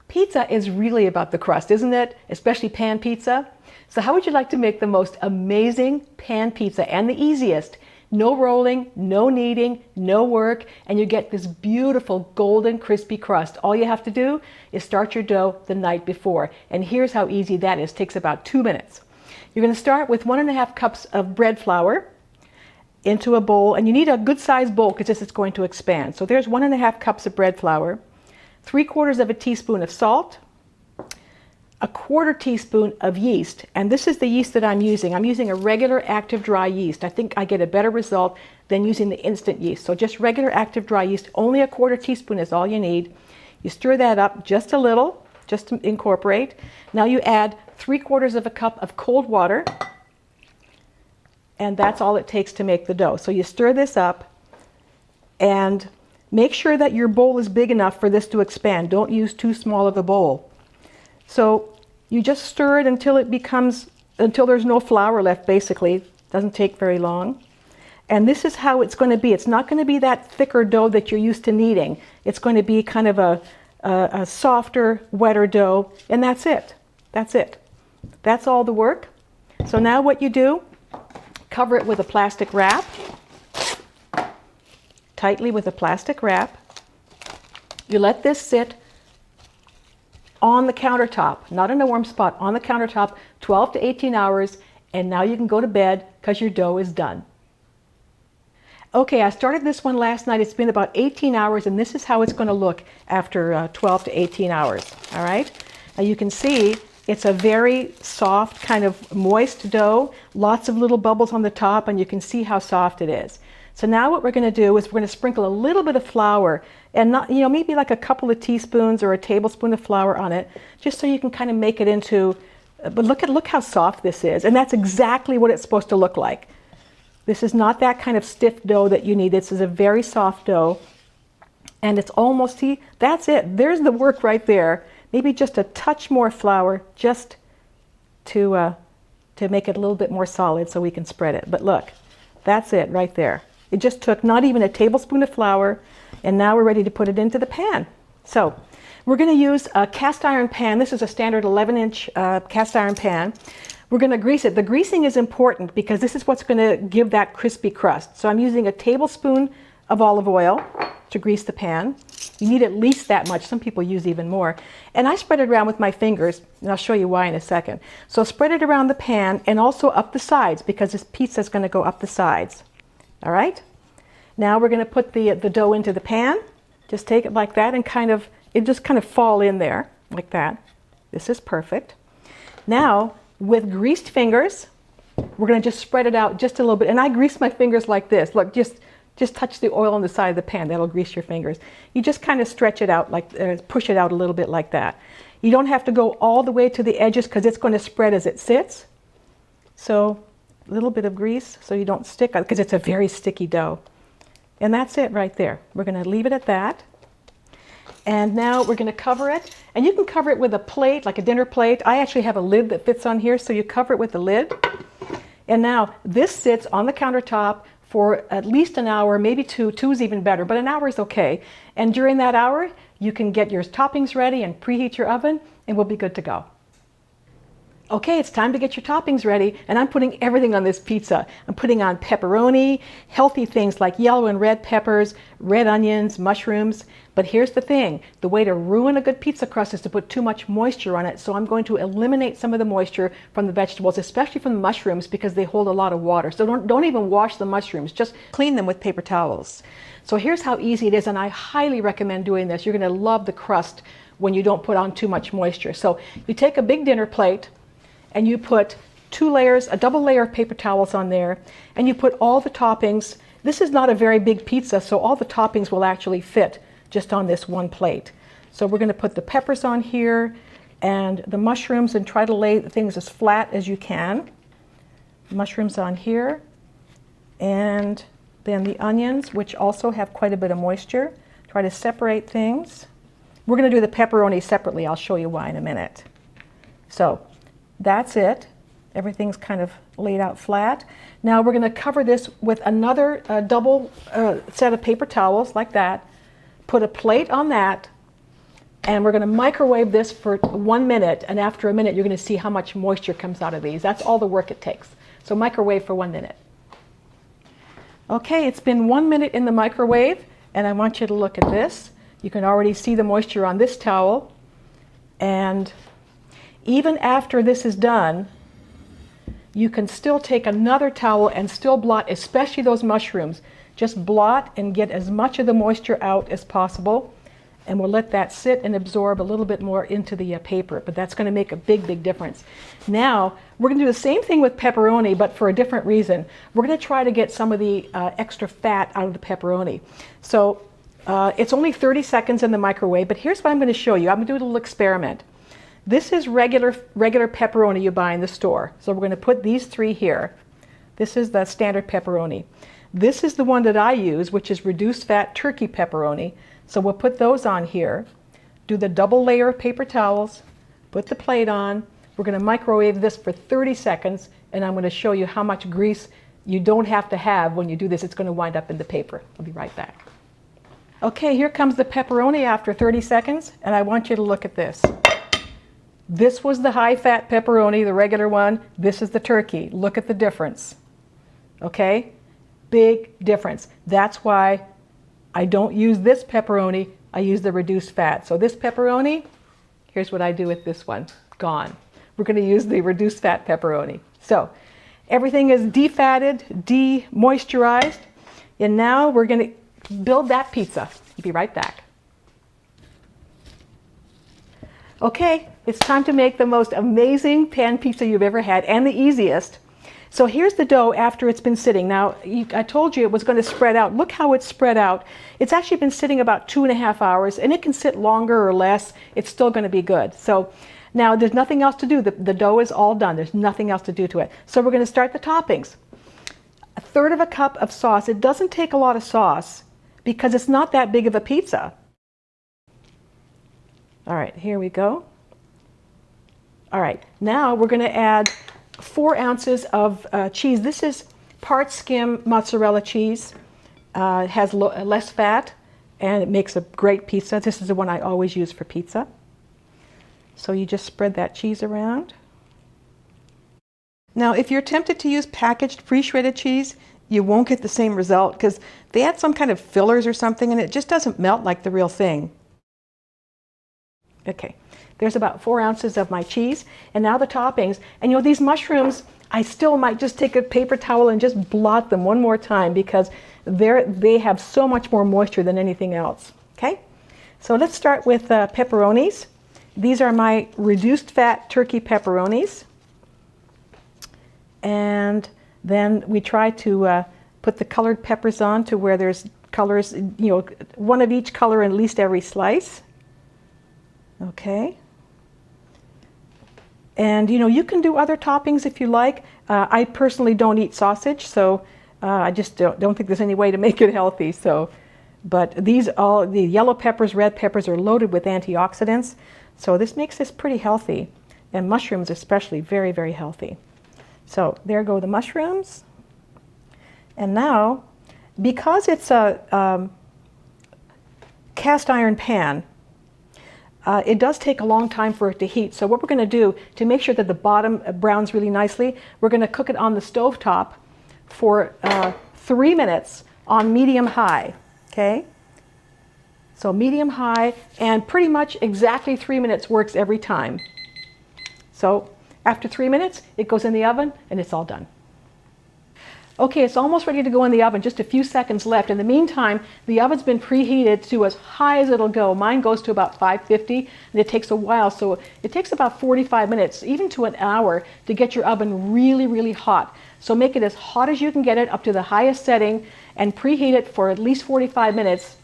Pizza is really about the crust, isn't it? Especially pan pizza. So how would you like to make the most amazing pan pizza and the easiest? No rolling, no kneading, no work, and you get this beautiful golden crispy crust. All you have to do is start your dough the night before. And here's how easy that is. It takes about 2 minutes. You're going to start with 1.5 cups of bread flour into a bowl, and you need a good sized bowl because this is going to expand. So there's 1.5 cups of bread flour, 3/4 of a teaspoon of salt, 1/4 teaspoon of yeast, and this is the yeast that I'm using. I'm using a regular active dry yeast. I think I get a better result than using the instant yeast. So just regular active dry yeast, only 1/4 teaspoon is all you need. You stir that up just a little, just to incorporate. Now you add 3/4 of a cup of cold water, and that's all it takes to make the dough. So you stir this up, and make sure that your bowl is big enough for this to expand. Don't use too small of a bowl. So you just stir it until there's no flour left, basically. Doesn't take very long. And this is how it's going to be. It's not going to be that thicker dough that you're used to kneading. It's going to be kind of a softer, wetter dough, and that's it. That's it. That's all the work. So now what you do, cover it with a plastic wrap, tightly with a plastic wrap. You let this sit on the countertop, not in a warm spot, on the countertop, 12 to 18 hours, and now you can go to bed because your dough is done. Okay, I started this one last night. It's been about 18 hours, and this is how it's going to look after 12 to 18 hours, all right? Now you can see it's a very soft, kind of moist dough, lots of little bubbles on the top, and you can see how soft it is. So now what we're going to do is we're going to sprinkle a little bit of flour, and not, maybe like a couple of teaspoons or a tablespoon of flour on it, just so you can kind of make it into, but look how soft this is, and that's exactly what it's supposed to look like. This is not that kind of stiff dough that you need. This is a very soft dough, and it's almost, see, that's it. There's the work right there. Maybe just a touch more flour, just to make it a little bit more solid so we can spread it. But look, that's it right there. It just took not even a tablespoon of flour, and now we're ready to put it into the pan. So we're going to use a cast iron pan. This is a standard 11-inch cast iron pan. We're going to grease it. The greasing is important because this is what's going to give that crispy crust. So I'm using a tablespoon of olive oil to grease the pan. You need at least that much. Some people use even more. And I spread it around with my fingers, and I'll show you why in a second. So spread it around the pan and also up the sides because this pizza is going to go up the sides. All right? Now we're going to put the dough into the pan. Just take it like that and it just kind of fall in there like that. This is perfect. Now, with greased fingers, we're going to just spread it out just a little bit. And I grease my fingers like this. Look, just touch the oil on the side of the pan. That'll grease your fingers. You just kind of stretch it out, push it out a little bit like that. You don't have to go all the way to the edges because it's going to spread as it sits. So a little bit of grease so you don't stick, because it's a very sticky dough. And that's it right there. We're going to leave it at that. And now we're going to cover it. And you can cover it with a plate, like a dinner plate. I actually have a lid that fits on here, so you cover it with the lid. And now this sits on the countertop for at least an hour, maybe two. Two is even better, but an hour is okay. And during that hour, you can get your toppings ready and preheat your oven, and we'll be good to go. Okay, it's time to get your toppings ready, and I'm putting everything on this pizza. I'm putting on pepperoni, healthy things like yellow and red peppers, red onions, mushrooms. But here's the thing, the way to ruin a good pizza crust is to put too much moisture on it, so I'm going to eliminate some of the moisture from the vegetables, especially from the mushrooms, because they hold a lot of water. So don't even wash the mushrooms, just clean them with paper towels. So here's how easy it is, and I highly recommend doing this. You're going to love the crust when you don't put on too much moisture. So you take a big dinner plate, and you put 2 layers, a double layer of paper towels on there, and you put all the toppings. This is not a very big pizza, so all the toppings will actually fit just on this one plate. So we're going to put the peppers on here and the mushrooms, and try to lay things as flat as you can. Mushrooms on here, and then the onions, which also have quite a bit of moisture. Try to separate things. We're going to do the pepperoni separately. I'll show you why in a minute. So that's it. Everything's kind of laid out flat. Now we're going to cover this with another double set of paper towels like that. Put a plate on that, And we're going to microwave this for 1 minute, and after a minute you're going to see how much moisture comes out of these. That's all the work it takes. So microwave for 1 minute. Okay, it's been 1 minute in the microwave, and I want you to look at this. You can already see the moisture on this towel. And even after this is done, you can still take another towel and still blot, especially those mushrooms. Just blot and get as much of the moisture out as possible. And we'll let that sit and absorb a little bit more into the paper, but that's going to make a big, big difference. Now, we're going to do the same thing with pepperoni, but for a different reason. We're going to try to get some of the extra fat out of the pepperoni. So it's only 30 seconds in the microwave, but here's what I'm going to show you. I'm going to do a little experiment. This is regular pepperoni you buy in the store. So we're going to put these 3 here. This is the standard pepperoni. This is the one that I use, which is reduced fat turkey pepperoni. So we'll put those on here, do the double layer of paper towels, put the plate on. We're going to microwave this for 30 seconds, and I'm going to show you how much grease you don't have to have when you do this. It's going to wind up in the paper. I'll be right back. Okay, here comes the pepperoni after 30 seconds, and I want you to look at this. This was the high-fat pepperoni, the regular one. This is the turkey. Look at the difference. Okay? Big difference. That's why I don't use this pepperoni, I use the reduced fat. So this pepperoni, here's what I do with this one, gone. We're going to use the reduced fat pepperoni. So everything is defatted, de-moisturized, and now we're going to build that pizza. I'll be right back. Okay, it's time to make the most amazing pan pizza you've ever had, and the easiest. So here's the dough after it's been sitting. Now, I told you it was going to spread out. Look how it's spread out. It's actually been sitting about 2.5 hours, and it can sit longer or less. It's still going to be good. So now there's nothing else to do. The dough is all done. There's nothing else to do to it. So we're going to start the toppings. 1/3 cup of sauce. It doesn't take a lot of sauce because it's not that big of a pizza. All right, here we go. All right, now we're going to add 4 ounces of cheese. This is part skim mozzarella cheese. It has less fat, and it makes a great pizza. This is the one I always use for pizza. So you just spread that cheese around. Now, if you're tempted to use packaged pre-shredded cheese, you won't get the same result because they add some kind of fillers or something, and it just doesn't melt like the real thing. Okay. There's about 4 ounces of my cheese, and now the toppings. And you know, these mushrooms, I still might just take a paper towel and just blot them one more time because they have so much more moisture than anything else. Okay? So let's start with pepperonis. These are my reduced fat turkey pepperonis. And then we try to put the colored peppers on to where there's colors, you know, one of each color in at least every slice. Okay. And you know, you can do other toppings if you like. I personally don't eat sausage, so I just don't think there's any way to make it healthy. So, but the yellow peppers, red peppers are loaded with antioxidants, so this makes this pretty healthy, and mushrooms especially very, very healthy. So there go the mushrooms. And now, because it's a cast iron pan, it does take a long time for it to heat. So what we're going to do to make sure that the bottom browns really nicely, we're going to cook it on the stove top for 3 minutes on medium-high. Okay? So medium-high, and pretty much exactly 3 minutes works every time. So after 3 minutes, it goes in the oven, and it's all done. Okay, it's almost ready to go in the oven, just a few seconds left. In the meantime, the oven's been preheated to as high as it'll go. Mine goes to about 550, and it takes a while, so it takes about 45 minutes, even to an hour, to get your oven really, really hot. So make it as hot as you can get it, up to the highest setting, and preheat it for at least 45 minutes.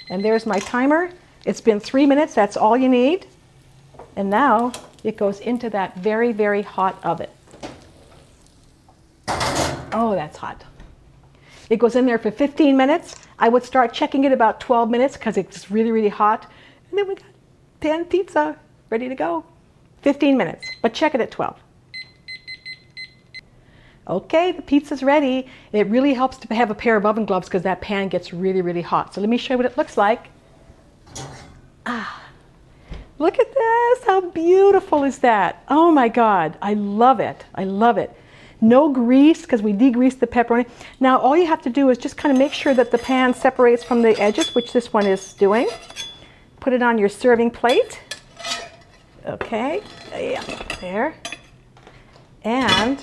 And there's my timer. It's been 3 minutes, that's all you need. And now it goes into that very, very hot oven. Oh, that's hot. It goes in there for 15 minutes. I would start checking it about 12 minutes because it's really, really hot. And then we got pan pizza ready to go. 15 minutes, but check it at 12. Okay, the pizza's ready. It really helps to have a pair of oven gloves because that pan gets really, really hot. So let me show you what it looks like. Look at this. How beautiful is that? Oh my God. I love it. I love it. No grease because we degreased the pepperoni. Now all you have to do is just kind of make sure that the pan separates from the edges, which this one is doing. Put it on your serving plate. Okay. Yeah, there. And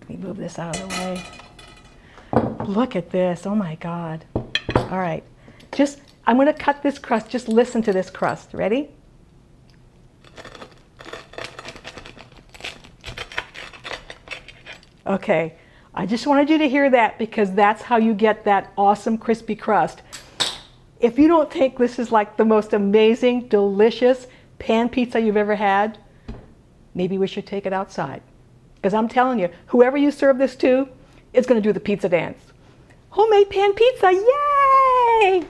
let me move this out of the way. Look at this. Oh my God. All right. I'm going to cut this crust. Just listen to this crust. Ready? Okay. I just wanted you to hear that because that's how you get that awesome crispy crust. If you don't think this is like the most amazing, delicious pan pizza you've ever had, maybe we should take it outside. Because I'm telling you, whoever you serve this to is going to do the pizza dance. Homemade pan pizza, yay!